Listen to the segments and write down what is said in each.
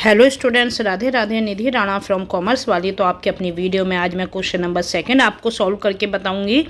Hello students, Radhe Radhe. Nidhi Rana from commerce वाली। तो आपके अपनी वीडियो में आज मैं क्वेश्चन नंबर 2 आपको सॉल्व करके बताऊंगी।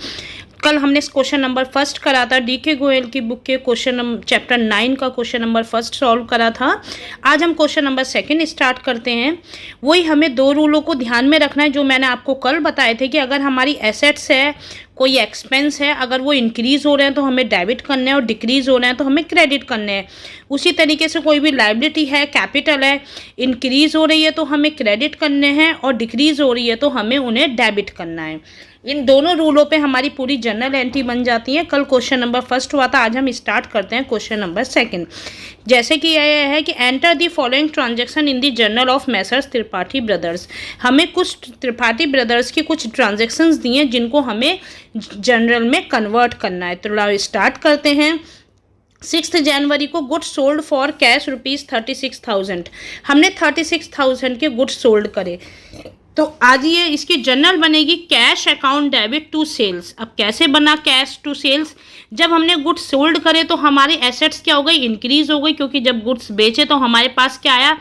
कल हमने क्वेश्चन नंबर 1 करा था, डीके गोयल की बुक के चैप्टर 9 का क्वेश्चन नंबर 1 सॉल्व करा था। आज हम क्वेश्चन नंबर 2 स्टार्ट करते हैं। वही हमें 2 रूलों को ध्यान में रखना है जो मैंने आपको कल बताए थे कि अगर हमारी एसेट्स है, कोई एक्सपेंस है, अगर वो इंक्रीज़ हो रहे हैं तो हमें डेबिट करने हैं और डिक्रीज़ हो रहे हैं तो हमें क्रेडिट करने हैं। उसी तरीके से कोई भी लायबिलिटी है, कैपिटल है, इंक्रीज़ हो रही है तो हमें क्रेडिट करने हैं और डिक्रीज़ हो रही है तो हमें उन्हें डेबिट करना है। इन दोनों रूलों पे हमारी पूरी जनरल एंट्री बन जाती है। कल क्वेश्चन नंबर 1 हुआ था, आज हम स्टार्ट करते हैं क्वेश्चन नंबर 2। जैसे कि यह है कि enter the following transaction in the journal of Messrs Tripathi brothers. हमें कुछ त्रिपाठी ब्रदर्स की कुछ ट्रांजैक्शंस दी हैं जिनको हमें जनरल में कन्वर्ट करना है। तो स्टार्ट करते हैं। 6 जनवरी को गुड्स सोल्ड फॉर कैश ₹36,000। हमने 36,000 के गुड्स सोल्ड करे। तो आज ये इसकी जर्नल बनेगी cash account debit to sales. अब कैसे बना कैश टू सेल्स? जब हमने गुड्स सोल्ड करे तो हमारी एसेट्स क्या हो गई? इंक्रीज हो गई, क्योंकि जब गुड्स बेचे तो हमारे पास क्या आया?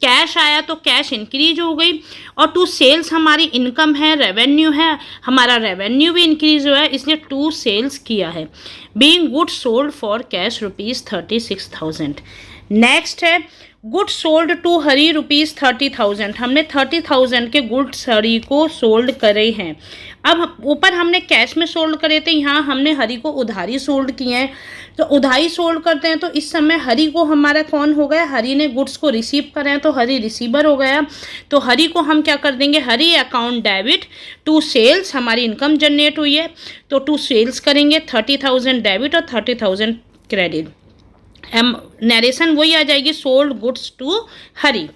कैश आया, तो कैश इंक्रीज हो गई। और टू सेल्स हमारी इनकम है, रेवेन्यू है, हमारा रेवेन्यू भी इंक्रीज हुआ है, इसलिए टू सेल्स किया है। Being goods sold for cash ₹36,000। Next है गुड्स सोल्ड टू हरी ₹30,000। हमने 30,000 के गुड्स हरी को सोल्ड करे हैं। अब ऊपर हमने कैश में सोल्ड करे थे, यहाँ हमने हरी को उधारी सोल्ड किए हैं। तो उधारी सोल्ड करते हैं तो इस समय हरी को हमारा कौन हो गया? हरी ने गुड्स को रिसीव करे हैं तो हरी रिसीवर हो गया। तो हरी को हम क्या कर देंगे? हरी अकाउंट डेबिट टू सेल्स। हमारी इनकम जनरेट हुई है तो टू सेल्स करेंगे, 30,000 डेबिट और 30,000 क्रेडिट। नरेशन वही आ जाएगी, सोल्ड गुड्स टू हरी।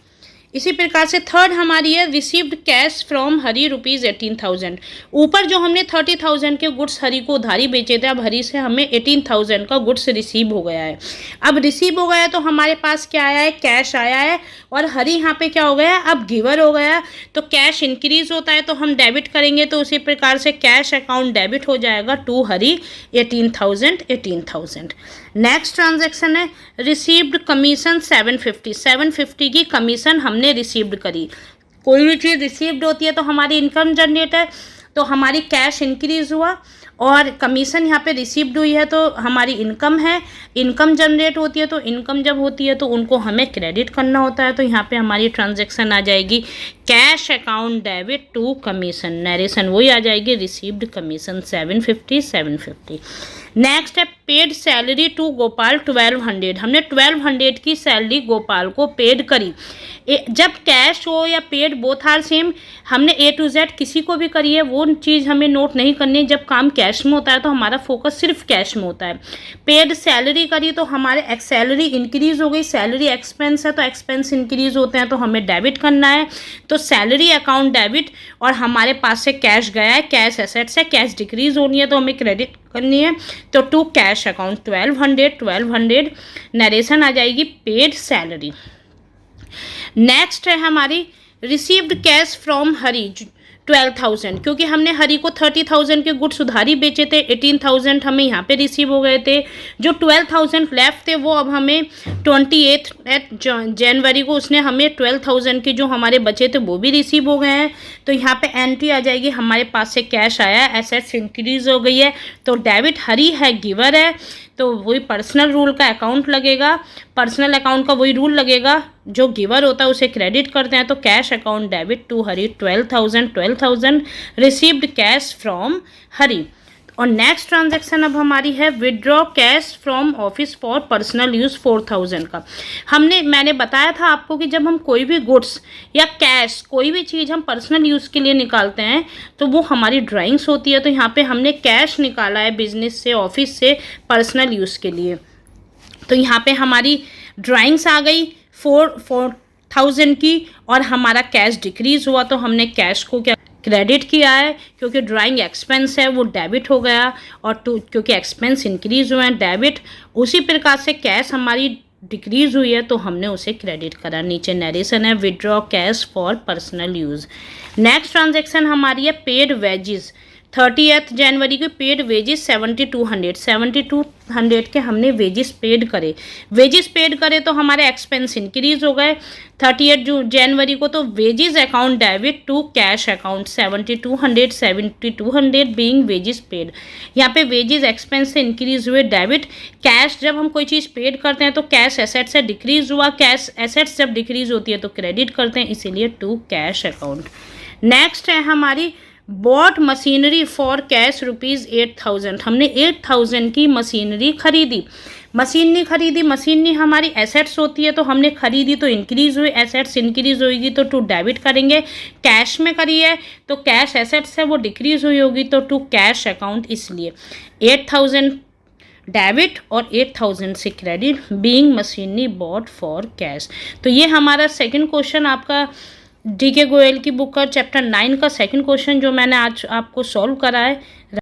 इसी प्रकार से थर्ड हमारी है रिसीव्ड कैश फ्रॉम हरी ₹18,000। ऊपर जो हमने 30,000 के गुड्स हरी को उधारी बेचे थे, अब हरी से हमें 18,000 का गुड्स रिसीव हो गया है। अब रिसीव हो गया है तो हमारे पास क्या आया है? कैश आया है। और हरी यहाँ पे क्या हो गया? अब गिवर हो गया। तो कैश इंक्रीज होता है तो हम डेबिट करेंगे, तो उसी प्रकार से कैश अकाउंट डेबिट हो जाएगा टू हरी 18,000। नेक्स्ट ट्रांजैक्शन है रिसीव्ड कमीशन 750 की कमीशन हमने रिसीव्ड करी। कोई भी चीज़ रिसीव्ड होती है तो हमारी इनकम जनरेट है, तो हमारी कैश इंक्रीज हुआ और कमीशन यहाँ पे रिसीव्ड हुई है तो हमारी इनकम है। इनकम जनरेट होती है तो इनकम जब होती है तो उनको हमें क्रेडिट करना होता है। तो यहाँ पे हमारी ट्रांजैक्शन आ जाएगी cash account debit to commission. Narration वही आ जाएगी रिसीव्ड कमीशन 750। नेक्स्ट है पेड सैलरी टू गोपाल 1200। हमने 1200 की सैलरी गोपाल को पेड करी। जब कैश हो या पेड बोथ आर सेम, हमने A to Z किसी को भी करी है, वो चीज़ हमें नोट नहीं करनी। जब काम कैश में होता है तो हमारा फोकस सिर्फ कैश में होता है। पेड सैलरी करी तो हमारे सैलरी इंक्रीज हो गई। सैलरी एक्सपेंस है तो एक्सपेंस इंक्रीज होते हैं तो हमें डेबिट करना है। तो सैलरी अकाउंट डेबिट, और हमारे पास से कैश गया है, कैश एसेट्स है, कैश डिक्रीज होनी है तो हमें क्रेडिट करनी है। तो टू कैश अकाउंट 1200। नरेशन आ जाएगी पेड सैलरी। नेक्स्ट है हमारी रिसीव्ड कैश फ्रॉम हरी 12,000, क्योंकि हमने हरी को 30,000 के गुड्स उधारी बेचे थे, 18,000 हमें यहाँ पे रिसीव हो गए थे। जो 12,000 लेफ्ट थे वो अब हमें 28 जनवरी को उसने हमें 12,000 के जो हमारे बचे थे वो भी रिसीव हो गए हैं। तो यहाँ पे एंट्री आ जाएगी, हमारे पास से कैश आया, एसेट्स इंक्रीज हो गई है। तो डेबिट हरी है, गिवर है, तो वही पर्सनल रूल का अकाउंट लगेगा। पर्सनल अकाउंट का वही रूल लगेगा, जो गिवर होता है उसे क्रेडिट करते हैं। तो cash account debit to Hari 12,000 received cash from Hari. और नेक्स्ट ट्रांजैक्शन अब हमारी है withdraw cash from office for personal use 4,000 का। मैंने बताया था आपको कि जब हम कोई भी गुड्स या कैश, कोई भी चीज़ हम पर्सनल यूज़ के लिए निकालते हैं तो वो हमारी ड्राइंग्स होती है। तो यहाँ पे हमने कैश निकाला है बिजनेस से, ऑफिस से, पर्सनल यूज़ के लिए। तो यहाँ पे हमारी ड्राइंग्स आ गई 4,000 की, और हमारा कैश डिक्रीज हुआ तो हमने कैश को क्या क्रेडिट किया है, क्योंकि ड्राइंग एक्सपेंस है वो डेबिट हो गया, और क्योंकि एक्सपेंस इंक्रीज हुए हैं डेबिट। उसी प्रकार से कैश हमारी डिक्रीज हुई है तो हमने उसे क्रेडिट करा। नीचे नरेशन है withdraw cash for personal use. Next transaction हमारी है पेड वेजेस 30 जनवरी को पेड वेजेस 7200 के हमने वेजेस पेड करे। वेजेस पेड करे तो हमारे एक्सपेंस इंक्रीज हो गए। 30 जनवरी को तो wages account debit to cash account 7200 being wages paid. यहाँ पे वेजेस एक्सपेंस से इंक्रीज हुए डेबिट। कैश जब हम कोई चीज़ पेड करते हैं तो कैश एसेट से डिक्रीज हुआ, कैश एसेट्स जब डिक्रीज होती है तो क्रेडिट करते हैं, इसीलिए टू कैश अकाउंट। नेक्स्ट है हमारी बॉट मशीनरी फॉर कैश ₹8000। हमने 8000 की मशीनरी खरीदी। मशीनरी हमारी एसेट्स होती है, तो हमने खरीदी तो इंक्रीज हुई, एसेट्स इंक्रीज होगी तो टू डेबिट करेंगे। कैश में करी है तो कैश एसेट्स है वो डिक्रीज हुई होगी तो टू कैश अकाउंट, इसलिए 8000 डेबिट और 8000 से credit being machinery bought for cash. तो ये हमारा सेकंड क्वेश्चन आपका DK गोयल की बुक का चैप्टर 9 का सेकंड क्वेश्चन जो मैंने आज आपको सॉल्व करा है।